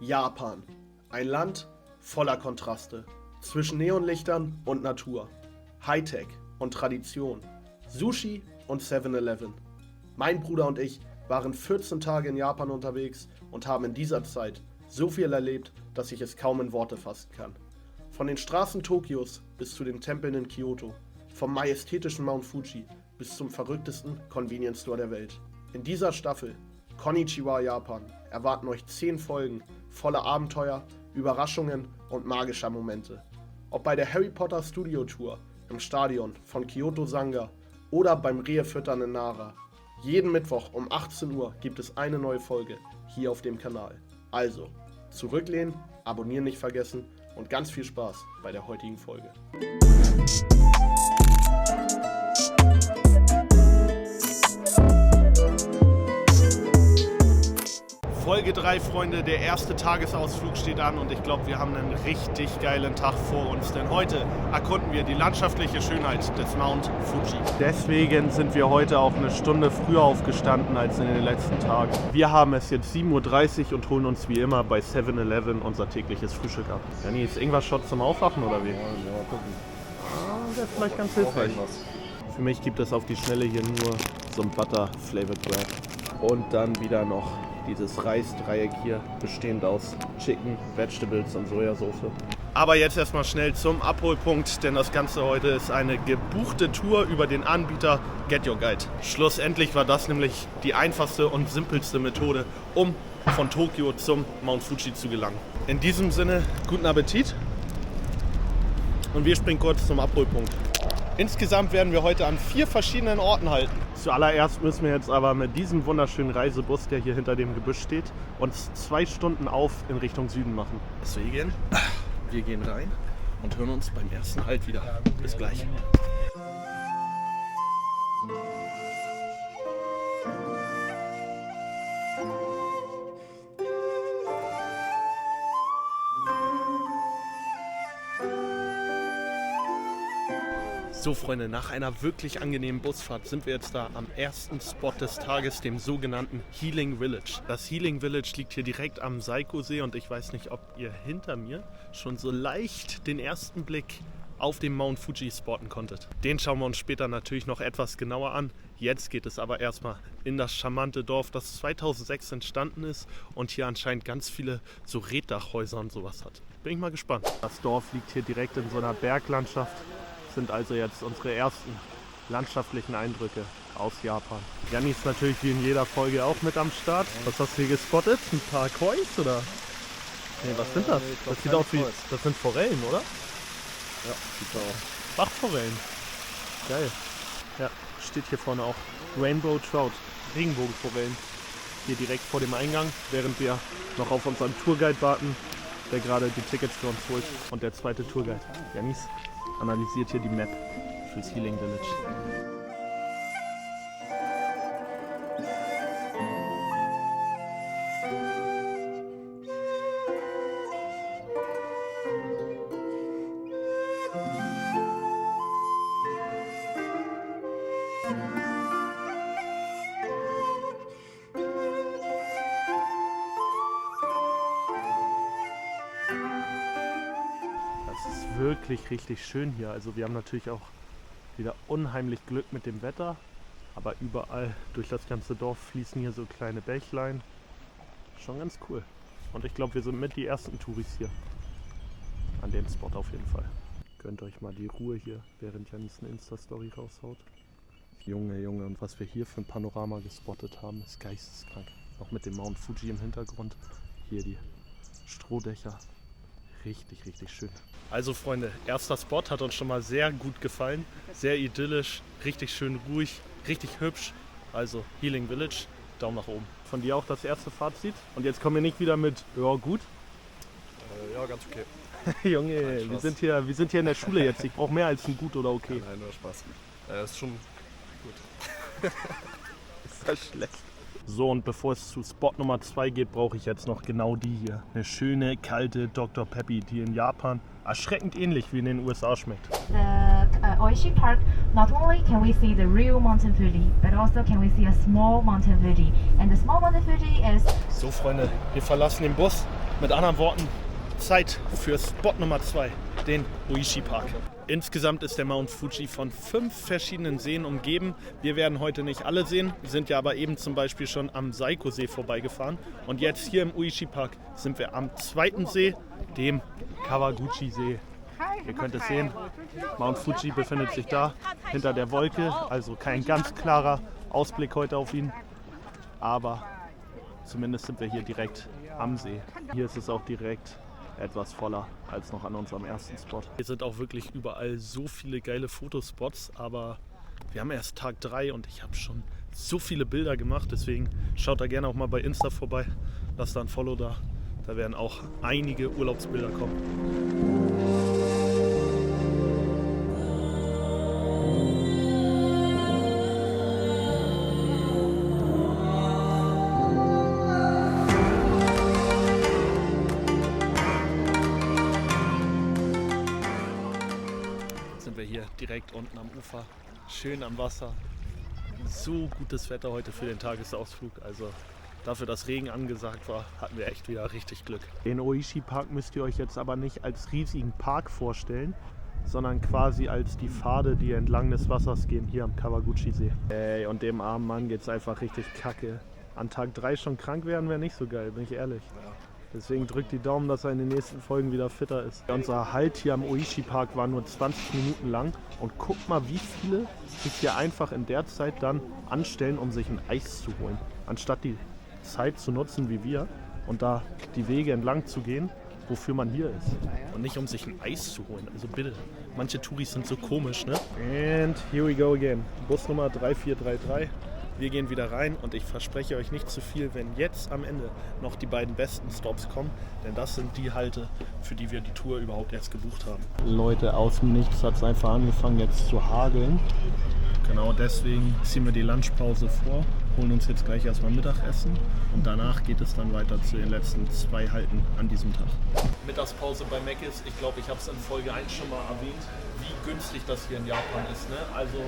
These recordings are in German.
Japan. Ein Land voller Kontraste. Zwischen Neonlichtern und Natur. Hightech und Tradition. Sushi und 7-Eleven. Mein Bruder und ich waren 14 Tage in Japan unterwegs und haben in dieser Zeit so viel erlebt, dass ich es kaum in Worte fassen kann. Von den Straßen Tokios bis zu den Tempeln in Kyoto. Vom majestätischen Mount Fuji bis zum verrücktesten Convenience Store der Welt. In dieser Staffel Konnichiwa Japan erwarten euch 10 Folgen voller Abenteuer, Überraschungen und magischer Momente. Ob bei der Harry Potter Studio Tour im Stadion von Kyoto Sanga oder beim Rehefüttern in Nara. Jeden Mittwoch um 18 Uhr gibt es eine neue Folge hier auf dem Kanal. Also, zurücklehnen, abonnieren nicht vergessen und ganz viel Spaß bei der heutigen Folge. Folge 3, Freunde, der erste Tagesausflug steht an und ich glaube, wir haben einen richtig geilen Tag vor uns, denn heute erkunden wir die landschaftliche Schönheit des Mount Fuji. Deswegen sind wir heute auch eine Stunde früher aufgestanden als in den letzten Tagen. Wir haben es jetzt 7:30 Uhr und holen uns wie immer bei 7-Eleven unser tägliches Frühstück ab. Jani, ist irgendwas Shot zum Aufwachen oder wie? Ja, mal gucken. Das ist vielleicht ganz hilfreich. Für mich gibt es auf die Schnelle hier nur so ein Butter Flavored Bread. Und dann wieder noch dieses Reisdreieck hier, bestehend aus Chicken, Vegetables und Sojasauce. Aber jetzt erstmal schnell zum Abholpunkt, denn das Ganze heute ist eine gebuchte Tour über den Anbieter Get Your Guide. Schlussendlich war das nämlich die einfachste und simpelste Methode, um von Tokio zum Mount Fuji zu gelangen. In diesem Sinne, guten Appetit und wir springen kurz zum Abholpunkt. Insgesamt werden wir heute an 4 verschiedenen Orten halten. Zuallererst müssen wir jetzt aber mit diesem wunderschönen Reisebus, der hier hinter dem Gebüsch steht, uns 2 Stunden auf in Richtung Süden machen. Deswegen, wir gehen rein und hören uns beim ersten Halt wieder. Bis gleich. So Freunde, nach einer wirklich angenehmen Busfahrt sind wir jetzt da am ersten Spot des Tages, dem sogenannten Healing Village. Das Healing Village liegt hier direkt am Saiko-See und ich weiß nicht, ob ihr hinter mir schon so leicht den ersten Blick auf den Mount Fuji spotten konntet. Den schauen wir uns später natürlich noch etwas genauer an. Jetzt geht es aber erstmal in das charmante Dorf, das 2006 entstanden ist und hier anscheinend ganz viele so Reetdachhäuser und sowas hat. Bin ich mal gespannt. Das Dorf liegt hier direkt in so einer Berglandschaft. Sind also jetzt unsere ersten landschaftlichen Eindrücke aus Japan. Jani ist natürlich wie in jeder Folge auch mit am Start. Was hast du hier gespottet? Ein paar Kois oder? Nee, was sind das? Das sieht aus wie, das sind Forellen, oder? Ja, sieht so aus. Bachforellen. Geil. Ja, steht hier vorne auch Rainbow Trout, Regenbogenforellen. Hier direkt vor dem Eingang, während wir noch auf unseren Tourguide warten, der gerade die Tickets für uns holt. Und der zweite Tourguide, Janis, analysiert hier die Map fürs Healing Village. Wirklich richtig schön hier. Also wir haben natürlich auch wieder unheimlich Glück mit dem Wetter, aber überall durch das ganze Dorf fließen hier so kleine Bächlein. Schon ganz cool. Und ich glaube, wir sind mit die ersten Touris hier. An dem Spot auf jeden Fall. Gönnt euch mal die Ruhe hier, während Janis eine Insta-Story raushaut. Junge, Junge, und was wir hier für ein Panorama gespottet haben, ist geisteskrank. Auch mit dem Mount Fuji im Hintergrund. Hier die Strohdächer. Richtig, richtig schön. Also Freunde, erster Spot hat uns schon mal sehr gut gefallen. Sehr idyllisch, richtig schön ruhig, richtig hübsch. Also Healing Village, Daumen nach oben. Von dir auch das erste Fazit? Und jetzt kommen wir nicht wieder mit, ja gut. Ja, ganz okay. Junge, Nein, wir sind hier in der Schule jetzt. Ich brauche mehr als ein gut oder okay. Nein, nur Spaß. Ist schon gut. Ist das schlecht? So, und bevor es zu Spot Nummer 2 geht, brauche ich jetzt noch genau die hier. Eine schöne, kalte Dr. Peppy, die in Japan erschreckend ähnlich wie in den USA schmeckt. The Oishi Park, not only can we see the real Mountain Fuji, but also can we see a small Mountain Fuji. And the small Mountain Fuji is... So Freunde, wir verlassen den Bus Mit anderen Worten, Zeit für Spot Nummer 2, den Oishi Park. Insgesamt ist der Mount Fuji von 5 verschiedenen Seen umgeben. Wir werden heute nicht alle sehen, sind ja aber eben zum Beispiel schon am Saiko-See vorbeigefahren. Und jetzt hier im Oishi Park sind wir am 2. See, dem Kawaguchi-See. Ihr könnt es sehen, Mount Fuji befindet sich da, hinter der Wolke, also kein ganz klarer Ausblick heute auf ihn. Aber zumindest sind wir hier direkt am See. Hier ist es auch direkt etwas voller als noch an unserem ersten Spot. Hier sind auch wirklich überall so viele geile Fotospots, aber wir haben erst Tag 3 und ich habe schon so viele Bilder gemacht, deswegen schaut da gerne auch mal bei Insta vorbei, lasst da ein Follow da, da werden auch einige Urlaubsbilder kommen. Hier direkt unten am Ufer, schön am Wasser. So gutes Wetter heute für den Tagesausflug. Also dafür, dass Regen angesagt war, hatten wir echt wieder richtig Glück. Den Oishi Park müsst ihr euch jetzt aber nicht als riesigen Park vorstellen, sondern quasi als die Pfade, die entlang des Wassers gehen, hier am Kawaguchi-See. Ey, und dem armen Mann geht's einfach richtig kacke. An Tag 3 schon krank werden wäre nicht so geil, bin ich ehrlich. Deswegen drückt die Daumen, dass er in den nächsten Folgen wieder fitter ist. Unser Halt hier am Oishi Park war nur 20 Minuten lang. Und guckt mal, wie viele sich hier einfach in der Zeit dann anstellen, um sich ein Eis zu holen. Anstatt die Zeit zu nutzen wie wir und da die Wege entlang zu gehen, wofür man hier ist. Und nicht um sich ein Eis zu holen. Also bitte, manche Touris sind so komisch, ne? And here we go again. Busnummer 3433. Wir gehen wieder rein und ich verspreche euch nicht zu viel, wenn jetzt am Ende noch die beiden besten Stops kommen, denn das sind die Halte, für die wir die Tour überhaupt erst gebucht haben. Leute, aus dem Nichts hat es einfach angefangen jetzt zu hageln. Genau deswegen ziehen wir die Lunchpause vor, holen uns jetzt gleich erstmal Mittagessen und danach geht es dann weiter zu den letzten 2 Halten an diesem Tag. Mittagspause bei Mc's, ich glaube, ich habe es in Folge 1 schon mal erwähnt, wie günstig das hier in Japan ist. Ne? Also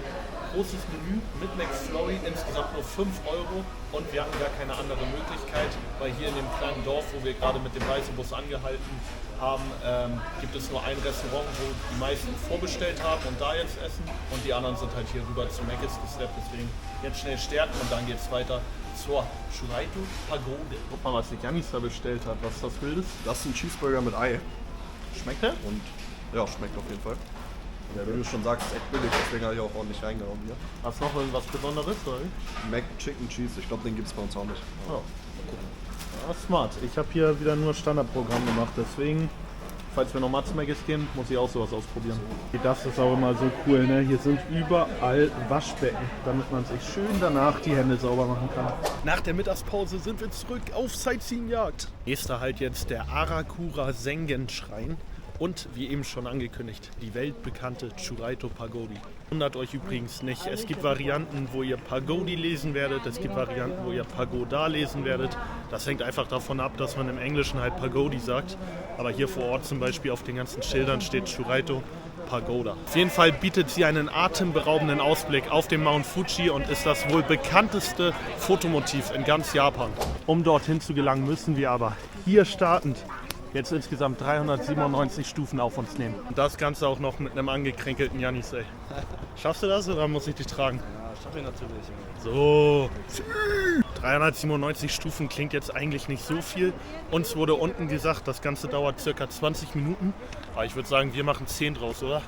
großes Menü mit McFlurry, insgesamt nur 5 € und wir hatten gar keine andere Möglichkeit, weil hier in dem kleinen Dorf, wo wir gerade mit dem Reisebus angehalten haben, gibt es nur ein Restaurant, wo die meisten vorbestellt haben und da jetzt essen und die anderen sind halt hier rüber zu Mc's gesteppt, deswegen jetzt schnell stärken und dann geht es weiter zur Churaito Pagode. Guck mal, was sich Janis da bestellt hat, was ist das Wildes? Das ist ein Cheeseburger mit Ei. Schmeckt der? Und ja, schmeckt auf jeden Fall. Ja, wie du schon sagst, ist echt billig, deswegen habe ich auch ordentlich reingehauen hier. Hast du noch irgendwas Besonderes, oder? Mac Chicken Cheese, ich glaube, den gibt es bei uns auch nicht. Oh. Ja, smart. Ich habe hier wieder nur Standardprogramm gemacht, deswegen, falls wir nochmal zu Mc's gehen, muss ich auch sowas ausprobieren. Das ist auch immer so cool, ne? Hier sind überall Waschbecken, damit man sich schön danach die Hände sauber machen kann. Nach der Mittagspause sind wir zurück auf Sightseeing-Jagd. Nächster halt jetzt der Arakura Sengen-Schrein. Und wie eben schon angekündigt, die weltbekannte Churaito Pagode. Wundert euch übrigens nicht, es gibt Varianten, wo ihr Pagode lesen werdet, es gibt Varianten, wo ihr Pagoda lesen werdet. Das hängt einfach davon ab, dass man im Englischen halt Pagode sagt. Aber hier vor Ort zum Beispiel auf den ganzen Schildern steht Churaito Pagoda. Auf jeden Fall bietet sie einen atemberaubenden Ausblick auf den Mount Fuji und ist das wohl bekannteste Fotomotiv in ganz Japan. Um dorthin zu gelangen, müssen wir aber hier startend jetzt insgesamt 397 Stufen auf uns nehmen. Und das Ganze auch noch mit einem angekränkelten Janis, ey. Schaffst du das oder muss ich dich tragen? Ja, schaffe ich natürlich. So. 397 Stufen klingt jetzt eigentlich nicht so viel. Uns wurde unten gesagt, das Ganze dauert circa 20 Minuten. Aber ich würde sagen, wir machen 10 draus, oder?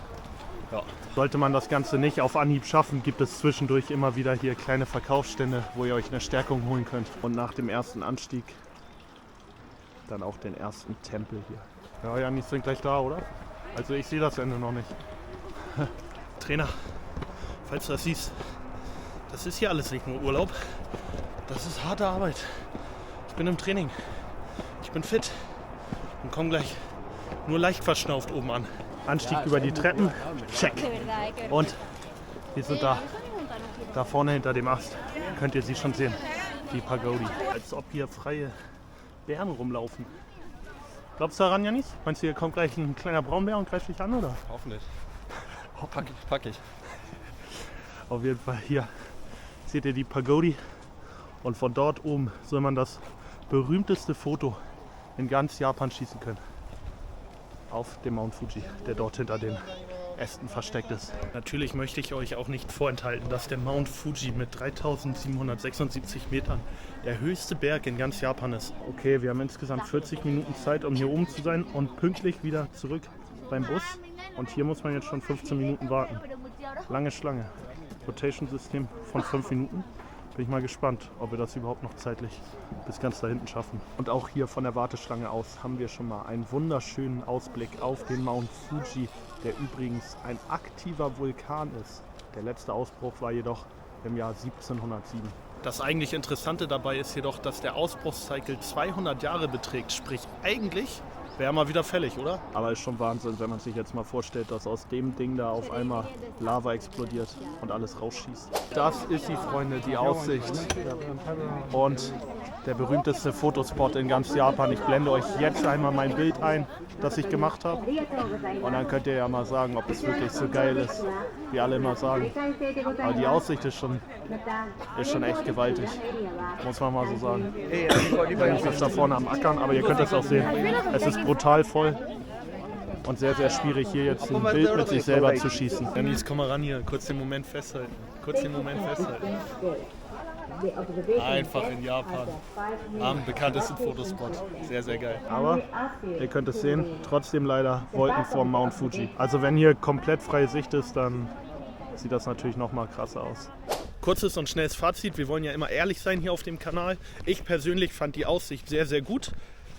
Ja. Sollte man das Ganze nicht auf Anhieb schaffen, gibt es zwischendurch immer wieder hier kleine Verkaufsstände, wo ihr euch eine Stärkung holen könnt. Und nach dem ersten Anstieg dann auch den ersten Tempel hier. Ja, Janis sind gleich da, oder? Also ich sehe das Ende noch nicht. Trainer, falls du das siehst, das ist hier alles nicht nur Urlaub. Das ist harte Arbeit. Ich bin im Training. Ich bin fit und komme gleich nur leicht verschnauft oben an. Anstieg über die Treppen, check. Und wir sind da. Da vorne hinter dem Ast könnt ihr sie schon sehen. Die Pagode. Als ob hier freie Bären rumlaufen. Glaubst du daran, Janis? Meinst du, hier kommt gleich ein kleiner Braunbär und greift dich an, oder? Hoffentlich. Pack ich. Auf jeden Fall hier seht ihr die Pagode und von dort oben soll man das berühmteste Foto in ganz Japan schießen können. Auf dem Mount Fuji, der dort hinter den Ästen versteckt ist. Natürlich möchte ich euch auch nicht vorenthalten, dass der Mount Fuji mit 3776 Metern der höchste Berg in ganz Japan ist. Okay, wir haben insgesamt 40 Minuten Zeit, um hier oben zu sein und pünktlich wieder zurück beim Bus. Und hier muss man jetzt schon 15 Minuten warten. Lange Schlange. Rotation-System von 5 Minuten. Bin ich mal gespannt, ob wir das überhaupt noch zeitlich bis ganz da hinten schaffen. Und auch hier von der Warteschlange aus haben wir schon mal einen wunderschönen Ausblick auf den Mount Fuji, der übrigens ein aktiver Vulkan ist. Der letzte Ausbruch war jedoch im Jahr 1707. Das eigentlich Interessante dabei ist jedoch, dass der Ausbruchscycle 200 Jahre beträgt. Sprich, eigentlich wäre mal wieder fällig, oder? Aber ist schon Wahnsinn, wenn man sich jetzt mal vorstellt, dass aus dem Ding da auf einmal Lava explodiert und alles rausschießt. Das ist die, Freunde, die Aussicht. Und der berühmteste Fotospot in ganz Japan. Ich blende euch jetzt einmal mein Bild ein, das ich gemacht habe. Und dann könnt ihr ja mal sagen, ob es wirklich so geil ist, wie alle immer sagen. Aber die Aussicht ist schon echt gewaltig, muss man mal so sagen. Ich bin jetzt da vorne am Ackern, aber ihr könnt das auch sehen. Es ist brutal voll und sehr, sehr schwierig, hier jetzt ein Bild mit sich selber zu schießen. Janis, komm mal ran hier, kurz den Moment festhalten. Einfach in Japan. Am bekanntesten Fotospot. Sehr, sehr geil. Aber ihr könnt es sehen, trotzdem leider Wolken vorm Mount Fuji. Also wenn hier komplett freie Sicht ist, dann sieht das natürlich noch mal krasser aus. Kurzes und schnelles Fazit. Wir wollen ja immer ehrlich sein hier auf dem Kanal. Ich persönlich fand die Aussicht sehr, sehr gut.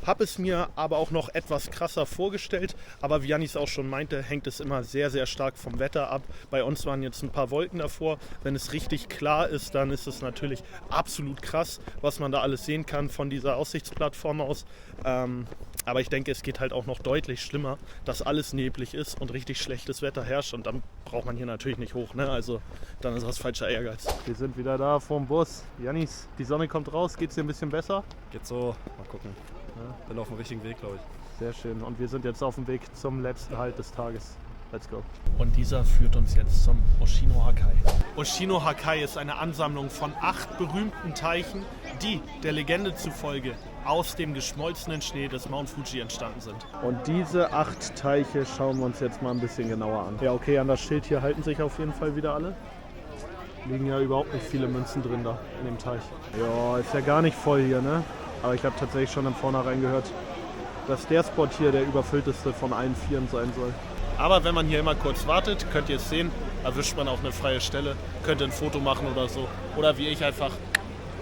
Habe es mir aber auch noch etwas krasser vorgestellt. Aber wie Janis auch schon meinte, hängt es immer sehr, sehr stark vom Wetter ab. Bei uns waren jetzt ein paar Wolken davor. Wenn es richtig klar ist, dann ist es natürlich absolut krass, was man da alles sehen kann von dieser Aussichtsplattform aus. Aber ich denke, es geht halt auch noch deutlich schlimmer, dass alles neblig ist und richtig schlechtes Wetter herrscht. Und dann braucht man hier natürlich nicht hoch, ne? Also dann ist das falscher Ehrgeiz. Wir sind wieder da vorm Bus. Janis, die Sonne kommt raus. Geht es dir ein bisschen besser? Geht so, mal gucken. Ja. Bin auf dem richtigen Weg, glaube ich. Sehr schön. Und wir sind jetzt auf dem Weg zum letzten Halt des Tages. Let's go. Und dieser führt uns jetzt zum Oshino Hakai. Oshino Hakai ist eine Ansammlung von 8 berühmten Teichen, die der Legende zufolge aus dem geschmolzenen Schnee des Mount Fuji entstanden sind. Und diese 8 Teiche schauen wir uns jetzt mal ein bisschen genauer an. Ja, okay, an das Schild hier halten sich auf jeden Fall wieder alle. Liegen ja überhaupt nicht viele Münzen drin da in dem Teich. Ja, ist ja gar nicht voll hier, ne? Aber ich habe tatsächlich schon im Vornherein gehört, dass der Spot hier der überfüllteste von allen 4 sein soll. Aber wenn man hier immer kurz wartet, könnt ihr es sehen, erwischt man auch eine freie Stelle, könnt ihr ein Foto machen oder so. Oder wie ich einfach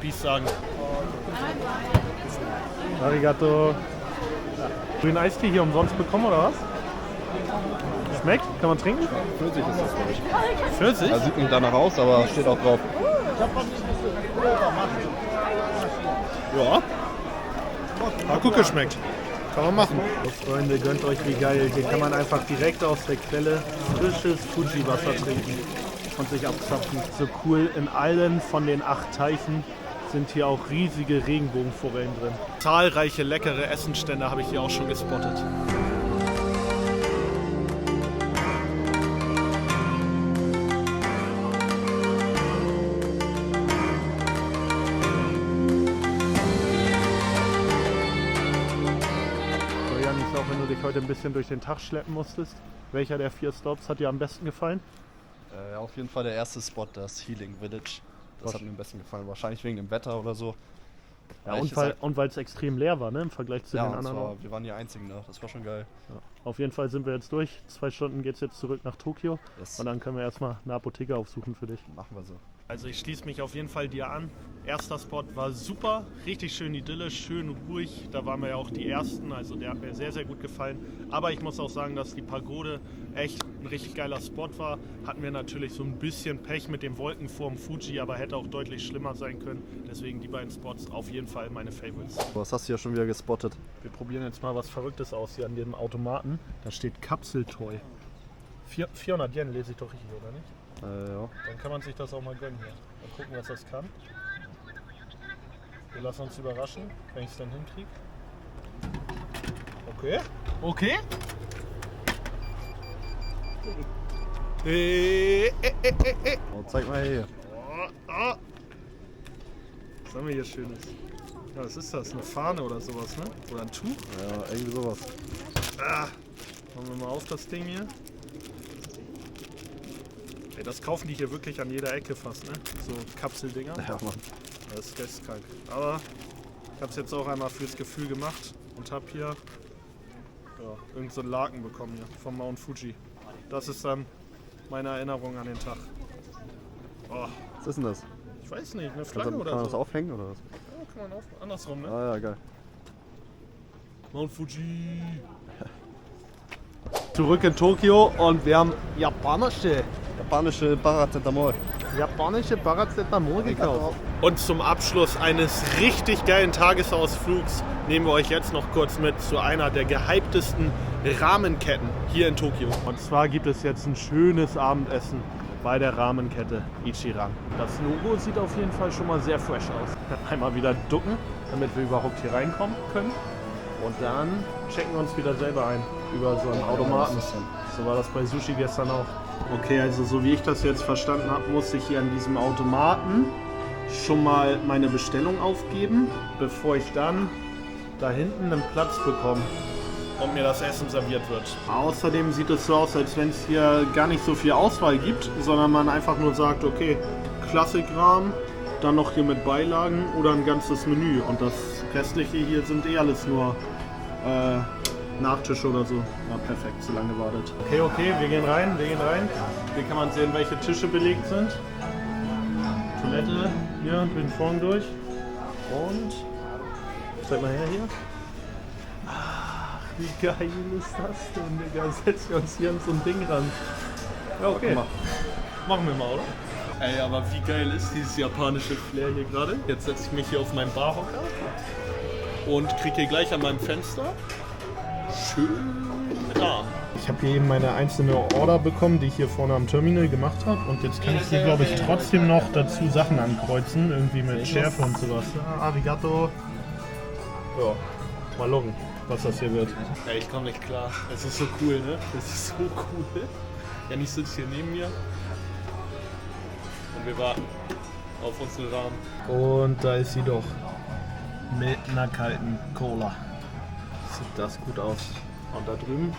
Peace sagen. Arigato. Grünen Eistee hier umsonst bekommen oder was? Schmeckt? Kann man trinken? Pfirsich ist das, glaube ich. Pfirsich? Ja, sieht nicht danach aus, aber steht auch drauf. Ja. Hat gut geschmeckt. Kann man machen. So, Freunde, gönnt euch wie geil. Hier kann man einfach direkt aus der Quelle frisches Fuji-Wasser trinken und sich abzapfen. So cool, in allen von den 8 Teichen sind hier auch riesige Regenbogenforellen drin. Zahlreiche leckere Essenstände habe ich hier auch schon gespottet. Auch wenn du dich heute ein bisschen durch den Tag schleppen musstest. Welcher der 4 Stops hat dir am besten gefallen? Auf jeden Fall der erste Spot, das Healing Village. Das hat mir am besten gefallen. Wahrscheinlich wegen dem Wetter oder so. Ja, und weil es extrem leer war, ne? Im Vergleich zu den anderen. Wir waren die Einzigen da. Das war schon geil. Ja. Auf jeden Fall sind wir jetzt durch. 2 Stunden geht es jetzt zurück nach Tokio. Yes. Und dann können wir erstmal eine Apotheke aufsuchen für dich. Machen wir so. Also ich schließe mich auf jeden Fall dir an. Erster Spot war super, richtig schön idyllisch, schön ruhig. Da waren wir ja auch die Ersten, also der hat mir sehr, sehr gut gefallen. Aber ich muss auch sagen, dass die Pagode echt ein richtig geiler Spot war. Hatten wir natürlich so ein bisschen Pech mit den Wolken vorm Fuji, aber hätte auch deutlich schlimmer sein können. Deswegen die beiden Spots auf jeden Fall meine Favorites. Was hast du ja schon wieder gespottet? Wir probieren jetzt mal was Verrücktes aus hier an dem Automaten. Da steht Kapseltoy. 400 Yen lese ich doch richtig, oder nicht? Ja. Dann kann man sich das auch mal gönnen hier. Mal gucken, was das kann. Wir lassen uns überraschen, wenn ich es dann hinkriege. Okay. Okay. Oh, zeig mal hier. Was haben wir hier Schönes? Ja, was ist das? Eine Fahne oder sowas, ne? Oder ein Tuch? Ja, irgendwie sowas. Machen wir mal auf das Ding hier. Ey, das kaufen die hier wirklich an jeder Ecke fast, ne? So Kapseldinger. Ja, Mann. Das ist geistkrank. Aber ich habe es jetzt auch einmal fürs Gefühl gemacht und habe hier irgend so einen Laken bekommen hier vom Mount Fuji. Das ist dann meine Erinnerung an den Tag. Oh, Was ist denn das? ich weiß nicht, eine Kann Flagge man oder das so. aufhängen oder was? Ja, kann man auf, andersrum, ne? Ah ja, geil. Mount Fuji. Zurück in Tokio und wir haben japanische Paracetamol gekauft. Und zum Abschluss eines richtig geilen Tagesausflugs nehmen wir euch jetzt noch kurz mit zu einer der gehyptesten Ramenketten hier in Tokio. Und zwar gibt es jetzt ein schönes Abendessen bei der Ramenkette Ichiran. Das Logo sieht auf jeden Fall schon mal sehr fresh aus. Einmal wieder ducken, damit wir überhaupt hier reinkommen können. Und dann checken wir uns wieder selber ein über so einen Automaten. So war das bei Sushi gestern auch. Okay, also so wie ich das jetzt verstanden habe, muss ich hier an diesem Automaten schon mal meine Bestellung aufgeben, bevor ich dann da hinten einen Platz bekomme und mir das Essen serviert wird. Außerdem sieht es so aus, als wenn es hier gar nicht so viel Auswahl gibt, sondern man einfach nur sagt, okay, Klassikrahmen, dann noch hier mit Beilagen oder ein ganzes Menü. Und das restliche hier sind alles nur Nachtische oder so. Ja, perfekt, zu lange gewartet. Okay, wir gehen rein. Hier kann man sehen, welche Tische belegt sind. Toilette hier durch den Vorhang durch. Und, zeig mal her hier. Ach, wie geil ist das denn, Digga? Setzen wir uns hier an so ein Ding ran. Ja, okay. Machen wir mal, oder? Ey, aber wie geil ist dieses japanische Flair hier gerade? Jetzt setze ich mich hier auf meinen Barhocker und kriege hier gleich an meinem Fenster schön Rahmen. Ich habe hier eben meine einzelne Order bekommen, die ich hier vorne am Terminal gemacht habe. Und jetzt kann ich hier, glaube ich, trotzdem noch dazu Sachen ankreuzen. Irgendwie mit Schärfe und sowas. Ja, arigato. Ja, mal loggen, was das hier wird. Ey, ich komme nicht klar. Es ist so cool, ne? Es ist so cool. Janni sitzt hier neben mir. Und wir warten auf unsere Rahmen. Und da ist sie doch. Mit einer kalten Cola. Sieht das gut aus. Und da drüben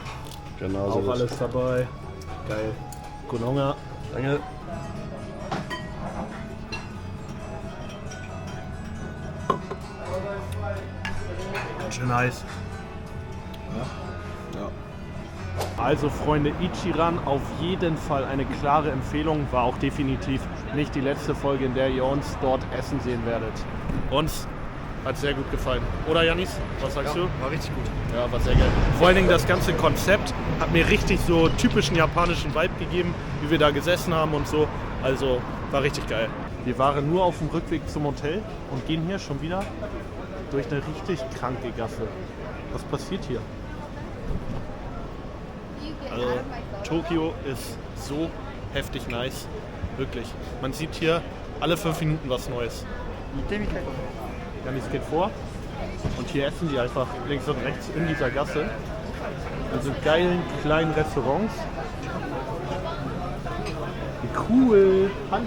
Genau so. auch alles dabei. Geil. Guten Hunger. Danke. Ganz schön heiß. Ja. Also Freunde, Ichiran auf jeden Fall eine klare Empfehlung. War auch definitiv nicht die letzte Folge, in der ihr uns dort essen sehen werdet. Uns hat sehr gut gefallen. Oder Jannis? Was sagst du? War richtig gut. Ja, war sehr geil. Vor allen Dingen das ganze Konzept hat mir richtig so typischen japanischen Vibe gegeben, wie wir da gesessen haben und so. Also war richtig geil. Wir waren nur auf dem Rückweg zum Hotel und gehen hier schon wieder durch eine richtig kranke Gasse. Was passiert hier? Also Tokio ist so heftig nice. Wirklich. Man sieht hier alle 5 Minuten was Neues. Janis geht vor und hier essen die einfach links und rechts in dieser Gasse in so geilen kleinen Restaurants. Wie cool! Hallo!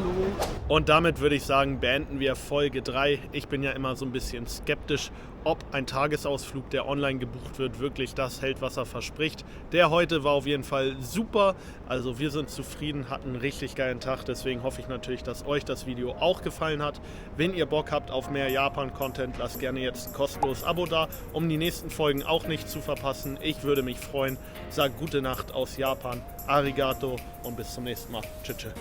Und damit würde ich sagen, beenden wir Folge 3. Ich bin ja immer so ein bisschen skeptisch, ob ein Tagesausflug, der online gebucht wird, wirklich das hält, was er verspricht. Der heute war auf jeden Fall super. Also wir sind zufrieden, hatten einen richtig geilen Tag. Deswegen hoffe ich natürlich, dass euch das Video auch gefallen hat. Wenn ihr Bock habt auf mehr Japan-Content, lasst gerne jetzt ein kostenloses Abo da, um die nächsten Folgen auch nicht zu verpassen. Ich würde mich freuen. Sag gute Nacht aus Japan. Arigato und bis zum nächsten Mal. Tschüss.